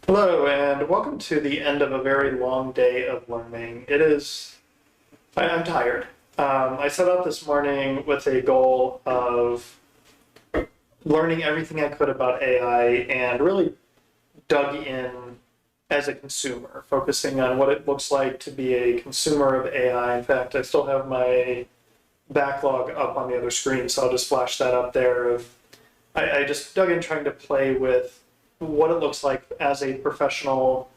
Hello, and welcome to the end of a very long day of learning. I'm tired. I set out this morning with a goal of learning everything I could about AI and really dug in as a consumer, focusing on what it looks like to be a consumer of AI. In fact, I still have my backlog up on the other screen, so I'll just flash that up there. I just dug in trying to play with what it looks like as a professional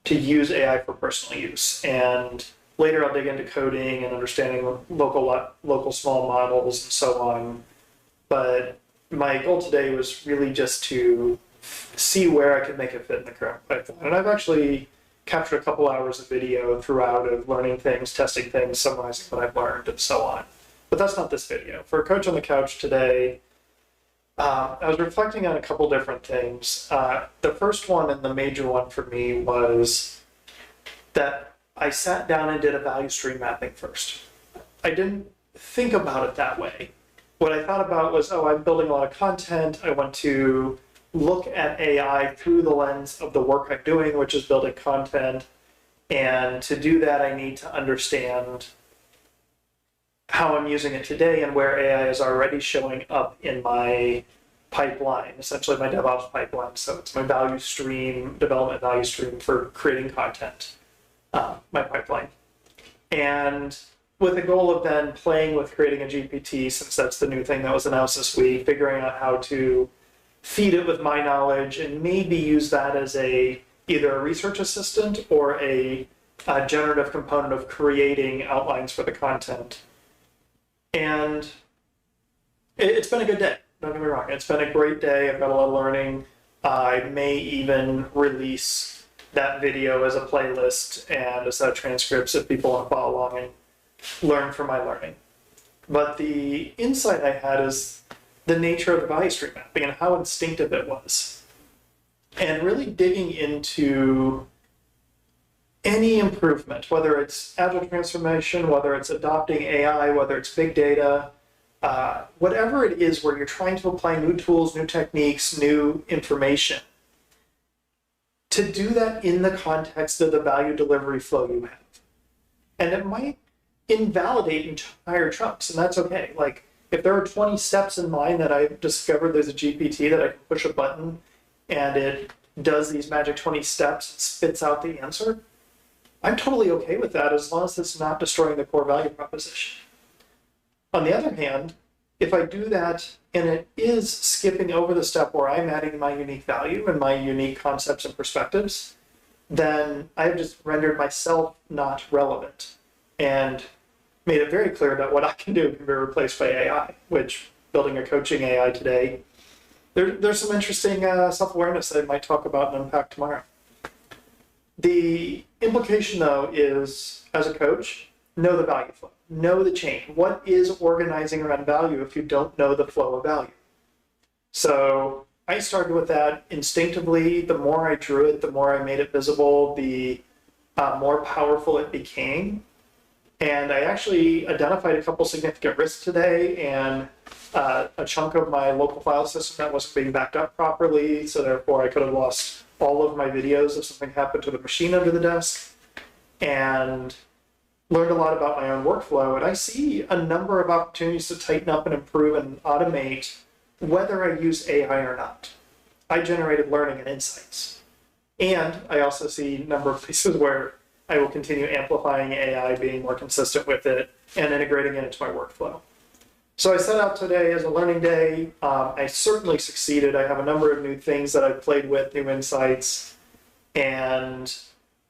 to use AI for personal use. And later I'll dig into coding and understanding local small models and so on. But my goal today was really just to see where I could make it fit in the current pipeline. And I've actually captured a couple hours of video throughout of learning things, testing things, summarizing what I've learned, and so on. But that's not this video. For Coach on the Couch today, I was reflecting on a couple different things. The first one and the major one for me was that I sat down and did a value stream mapping first. I didn't think about it that way. What I thought about was, oh, I'm building a lot of content. I want to look at AI through the lens of the work I'm doing, which is building content. And to do that, I need to understand how I'm using it today and where AI is already showing up in my pipeline, essentially my DevOps pipeline. So it's my value stream, development value stream for creating content, my pipeline. And with the goal of then playing with creating a GPT, since that's the new thing that was announced this week, figuring out how to feed it with my knowledge and maybe use that as either a research assistant or a generative component of creating outlines for the content. And it's been a good day, don't get me wrong. It's been a great day. I've got a lot of learning. I may even release that video as a playlist and a set of transcripts if people want to follow along and learn from my learning. But the insight I had is the nature of the value stream mapping and how instinctive it was. And really digging into any improvement, whether it's agile transformation, whether it's adopting AI, whether it's big data, whatever it is where you're trying to apply new tools, new techniques, new information, to do that in the context of the value delivery flow you have. And it might invalidate entire chunks, and that's okay. Like, if there are 20 steps in mine that I've discovered there's a GPT that I can push a button and it does these magic 20 steps and spits out the answer, I'm totally okay with that as long as it's not destroying the core value proposition. On the other hand, if I do that and it is skipping over the step where I'm adding my unique value and my unique concepts and perspectives, then I've just rendered myself not relevant and made it very clear that what I can do can be replaced by AI, which, building a coaching AI today, there's some interesting self-awareness that I might talk about and unpack tomorrow. The implication, though, is, as a coach, know the value flow, know the chain. What is organizing around value if you don't know the flow of value? So I started with that instinctively. The more I drew it, the more I made it visible, the more powerful it became. And I actually identified a couple significant risks today and a chunk of my local file system that wasn't being backed up properly, so therefore I could have lost all of my videos if something happened to the machine under the desk, and learned a lot about my own workflow. And I see a number of opportunities to tighten up and improve and automate whether I use AI or not. I generated learning and insights. And I also see a number of places where I will continue amplifying AI, being more consistent with it, and integrating it into my workflow. So I set out today as a learning day. I certainly succeeded. I have a number of new things that I've played with, new insights, and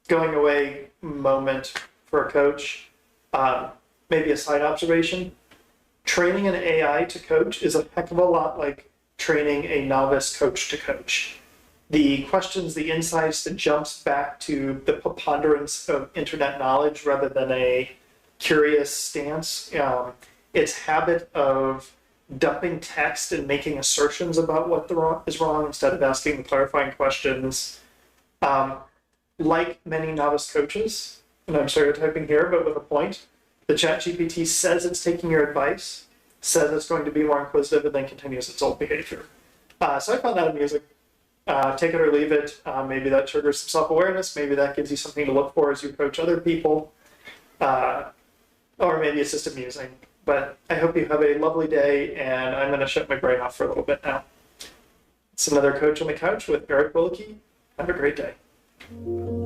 going away moment for a coach. Maybe a side observation. Training an AI to coach is a heck of a lot like training a novice coach to coach. The questions, the insights, the jumps back to the preponderance of internet knowledge rather than a curious stance. Its habit of dumping text and making assertions about what is wrong instead of asking clarifying questions. Like many novice coaches, and I'm stereotyping here, but with a point, the ChatGPT says it's taking your advice, says it's going to be more inquisitive, and then continues its old behavior. So I found that amusing. Take it or leave it. Maybe that triggers some self-awareness. Maybe that gives you something to look for as you coach other people. Or maybe it's just amusing. But I hope you have a lovely day, and I'm going to shut my brain off for a little bit now. It's another Coach on the Couch with Eric Wilkie. Have a great day.